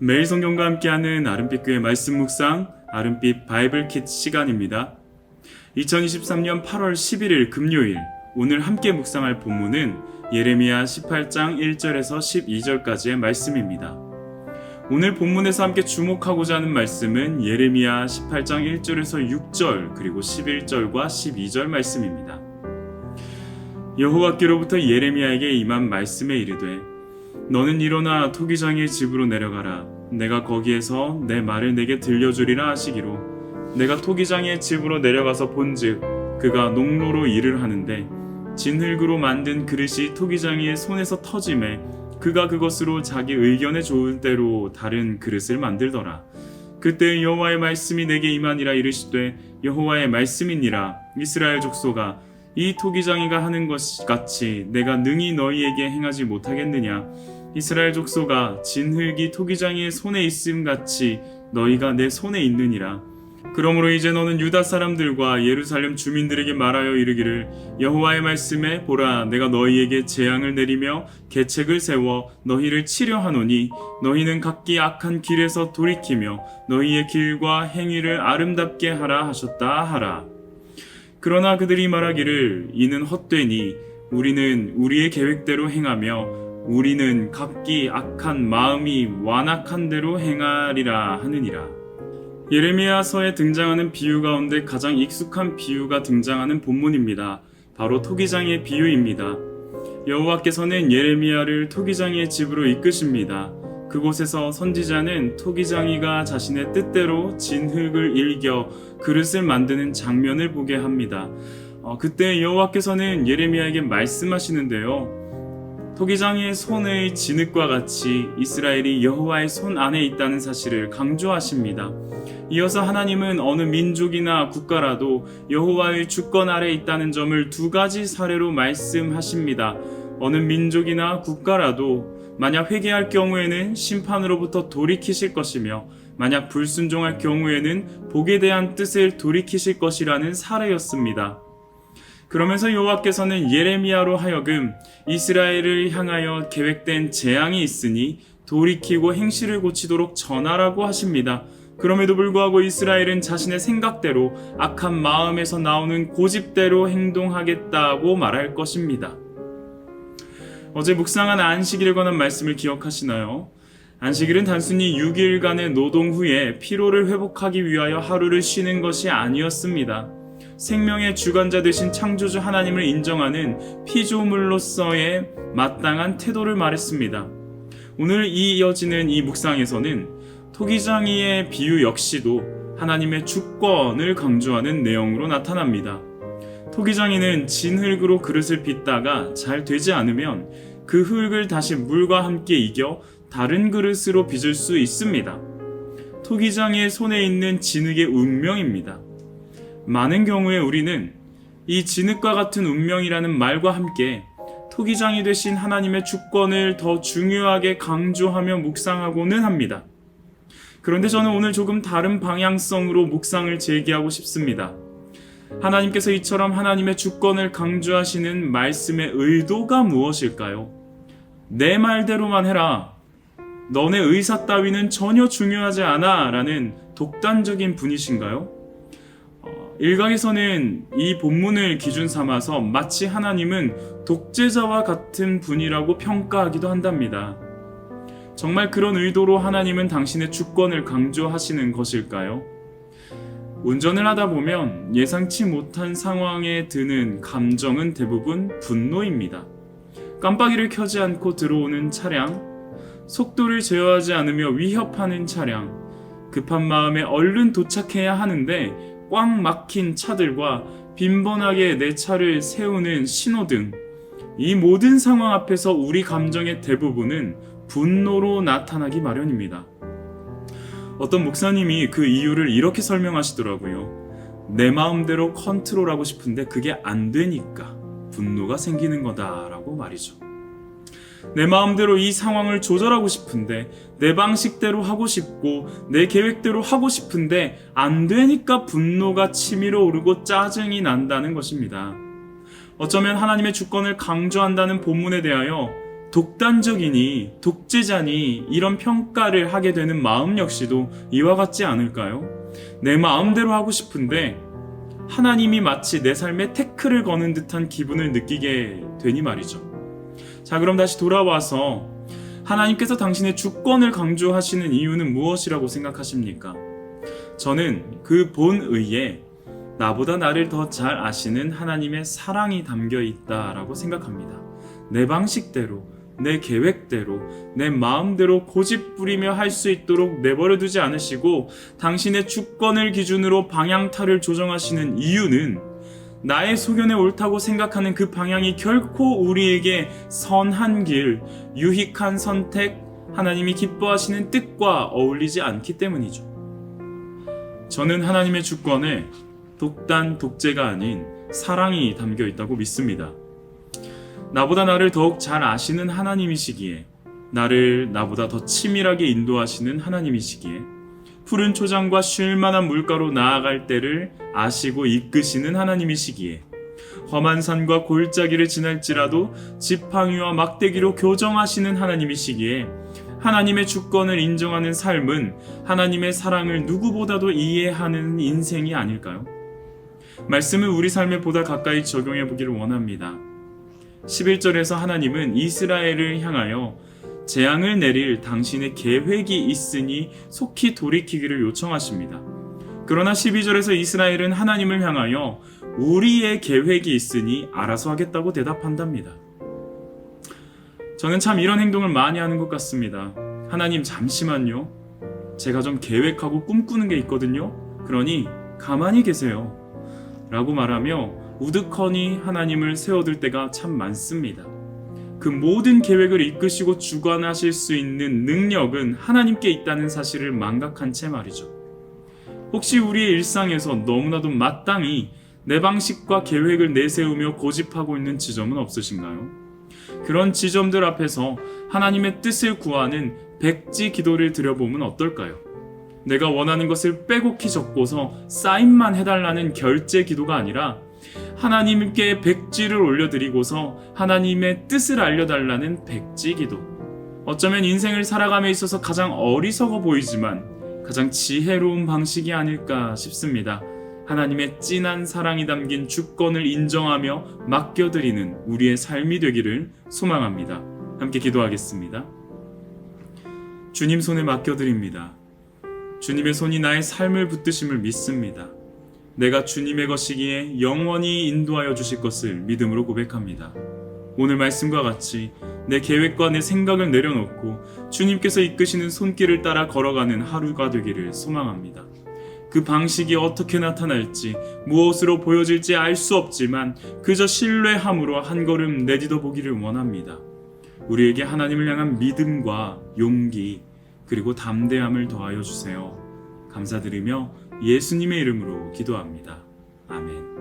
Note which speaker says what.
Speaker 1: 매일 성경과 함께하는 아름빛교회 말씀 묵상, 아름빛 바이블 킷 시간입니다. 2023년 8월 11일 금요일, 오늘 함께 묵상할 본문은 예레미야 18장 1절에서 12절까지의 말씀입니다. 오늘 본문에서 함께 주목하고자 하는 말씀은 예레미야 18장 1절에서 6절 그리고 11절과 12절 말씀입니다. 여호와께로부터 예레미야에게 임한 말씀에 이르되 너는 일어나 토기장의 집으로 내려가라. 내가 거기에서 내 말을 내게 들려주리라 하시기로 내가 토기장의 집으로 내려가서 본즉 그가 농로로 일을 하는데 진흙으로 만든 그릇이 토기장의 손에서 터짐에 그가 그것으로 자기 의견에 좋을 대로 다른 그릇을 만들더라. 그때 여호와의 말씀이 내게 임하니라. 이르시되 여호와의 말씀이니라. 이스라엘 족속아, 이 토기장이가 하는 것 같이 내가 능히 너희에게 행하지 못하겠느냐. 이스라엘 족속아, 진흙이 토기장이의 손에 있음 같이 너희가 내 손에 있느니라. 그러므로 이제 너는 유다 사람들과 예루살렘 주민들에게 말하여 이르기를 여호와의 말씀에 보라, 내가 너희에게 재앙을 내리며 계책을 세워 너희를 치려하노니 너희는 각기 악한 길에서 돌이키며 너희의 길과 행위를 아름답게 하라 하셨다 하라. 그러나 그들이 말하기를 이는 헛되니 우리는 우리의 계획대로 행하며 우리는 각기 악한 마음이 완악한 대로 행하리라 하느니라. 예레미야서에 등장하는 비유 가운데 가장 익숙한 비유가 등장하는 본문입니다. 바로 토기장의 비유입니다. 여호와께서는 예레미야를 토기장의 집으로 이끄십니다. 그곳에서 선지자는 토기장이가 자신의 뜻대로 진흙을 일겨 그릇을 만드는 장면을 보게 합니다. 그때 여호와께서는 예레미야에게 말씀하시는데요. 토기장의 손의 진흙과 같이 이스라엘이 여호와의 손 안에 있다는 사실을 강조하십니다. 이어서 하나님은 어느 민족이나 국가라도 여호와의 주권 아래 있다는 점을 두 가지 사례로 말씀하십니다. 어느 민족이나 국가라도 만약 회개할 경우에는 심판으로부터 돌이키실 것이며 만약 불순종할 경우에는 복에 대한 뜻을 돌이키실 것이라는 사례였습니다. 그러면서 여호와께서는 예레미야로 하여금 이스라엘을 향하여 계획된 재앙이 있으니 돌이키고 행실을 고치도록 전하라고 하십니다. 그럼에도 불구하고 이스라엘은 자신의 생각대로 악한 마음에서 나오는 고집대로 행동하겠다고 말할 것입니다. 어제 묵상한 안식일에 관한 말씀을 기억하시나요? 안식일은 단순히 6일간의 노동 후에 피로를 회복하기 위하여 하루를 쉬는 것이 아니었습니다. 생명의 주관자 되신 창조주 하나님을 인정하는 피조물로서의 마땅한 태도를 말했습니다. 오늘 이어지는 이 묵상에서는 토기장이의 비유 역시도 하나님의 주권을 강조하는 내용으로 나타납니다. 토기장이는 진흙으로 그릇을 빚다가 잘 되지 않으면 그 흙을 다시 물과 함께 이겨 다른 그릇으로 빚을 수 있습니다. 토기장이의 손에 있는 진흙의 운명입니다. 많은 경우에 우리는 이 진흙과 같은 운명이라는 말과 함께 토기장이 되신 하나님의 주권을 더 중요하게 강조하며 묵상하고는 합니다. 그런데 저는 오늘 조금 다른 방향성으로 묵상을 제기하고 싶습니다. 하나님께서 이처럼 하나님의 주권을 강조하시는 말씀의 의도가 무엇일까요? 내 말대로만 해라. 너네 의사 따위는 전혀 중요하지 않아 라는 독단적인 분이신가요? 일각에서는 이 본문을 기준 삼아서 마치 하나님은 독재자와 같은 분이라고 평가하기도 한답니다. 정말 그런 의도로 하나님은 당신의 주권을 강조하시는 것일까요? 운전을 하다 보면 예상치 못한 상황에 드는 감정은 대부분 분노입니다. 깜빡이를 켜지 않고 들어오는 차량, 속도를 제어하지 않으며 위협하는 차량, 급한 마음에 얼른 도착해야 하는데 꽉 막힌 차들과 빈번하게 내 차를 세우는 신호등, 이 모든 상황 앞에서 우리 감정의 대부분은 분노로 나타나기 마련입니다. 어떤 목사님이 그 이유를 이렇게 설명하시더라고요. 내 마음대로 컨트롤하고 싶은데 그게 안 되니까 분노가 생기는 거다라고 말이죠. 내 마음대로 이 상황을 조절하고 싶은데 내 방식대로 하고 싶고 내 계획대로 하고 싶은데 안 되니까 분노가 치밀어 오르고 짜증이 난다는 것입니다. 어쩌면 하나님의 주권을 강조한다는 본문에 대하여 독단적이니 독재자니 이런 평가를 하게 되는 마음 역시도 이와 같지 않을까요? 내 마음대로 하고 싶은데 하나님이 마치 내 삶에 태클을 거는 듯한 기분을 느끼게 되니 말이죠. 자, 그럼 다시 돌아와서 하나님께서 당신의 주권을 강조하시는 이유는 무엇이라고 생각하십니까? 저는 그 본의에 나보다 나를 더 잘 아시는 하나님의 사랑이 담겨 있다라고 생각합니다. 내 방식대로, 내 계획대로, 내 마음대로 고집 부리며 할 수 있도록 내버려 두지 않으시고 당신의 주권을 기준으로 방향타를 조정하시는 이유는 나의 소견에 옳다고 생각하는 그 방향이 결코 우리에게 선한 길, 유익한 선택, 하나님이 기뻐하시는 뜻과 어울리지 않기 때문이죠. 저는 하나님의 주권에 독단, 독재가 아닌 사랑이 담겨 있다고 믿습니다. 나보다 나를 더욱 잘 아시는 하나님이시기에, 나를 나보다 더 치밀하게 인도하시는 하나님이시기에, 푸른 초장과 쉴만한 물가로 나아갈 때를 아시고 이끄시는 하나님이시기에, 험한 산과 골짜기를 지날지라도 지팡이와 막대기로 교정하시는 하나님이시기에, 하나님의 주권을 인정하는 삶은 하나님의 사랑을 누구보다도 이해하는 인생이 아닐까요? 말씀을 우리 삶에 보다 가까이 적용해 보기를 원합니다. 11절에서 하나님은 이스라엘을 향하여 재앙을 내릴 당신의 계획이 있으니 속히 돌이키기를 요청하십니다. 그러나 12절에서 이스라엘은 하나님을 향하여 우리의 계획이 있으니 알아서 하겠다고 대답한답니다. 저는 참 이런 행동을 많이 하는 것 같습니다. 하나님 잠시만요. 제가 좀 계획하고 꿈꾸는 게 있거든요. 그러니 가만히 계세요. 라고 말하며 우두커니 하나님을 세워둘 때가 참 많습니다. 그 모든 계획을 이끄시고 주관하실 수 있는 능력은 하나님께 있다는 사실을 망각한 채 말이죠. 혹시 우리의 일상에서 너무나도 마땅히 내 방식과 계획을 내세우며 고집하고 있는 지점은 없으신가요? 그런 지점들 앞에서 하나님의 뜻을 구하는 백지 기도를 드려보면 어떨까요? 내가 원하는 것을 빼곡히 적고서 사인만 해달라는 결제 기도가 아니라 하나님께 백지를 올려드리고서 하나님의 뜻을 알려달라는 백지 기도. 어쩌면 인생을 살아감에 있어서 가장 어리석어 보이지만 가장 지혜로운 방식이 아닐까 싶습니다. 하나님의 진한 사랑이 담긴 주권을 인정하며 맡겨드리는 우리의 삶이 되기를 소망합니다. 함께 기도하겠습니다. 주님 손에 맡겨드립니다. 주님의 손이 나의 삶을 붙드심을 믿습니다. 내가 주님의 것이기에 영원히 인도하여 주실 것을 믿음으로 고백합니다. 오늘 말씀과 같이 내 계획과 내 생각을 내려놓고 주님께서 이끄시는 손길을 따라 걸어가는 하루가 되기를 소망합니다. 그 방식이 어떻게 나타날지, 무엇으로 보여질지 알 수 없지만 그저 신뢰함으로 한 걸음 내딛어 보기를 원합니다. 우리에게 하나님을 향한 믿음과 용기, 그리고 담대함을 더하여 주세요. 감사드리며 예수님의 이름으로 기도합니다. 아멘.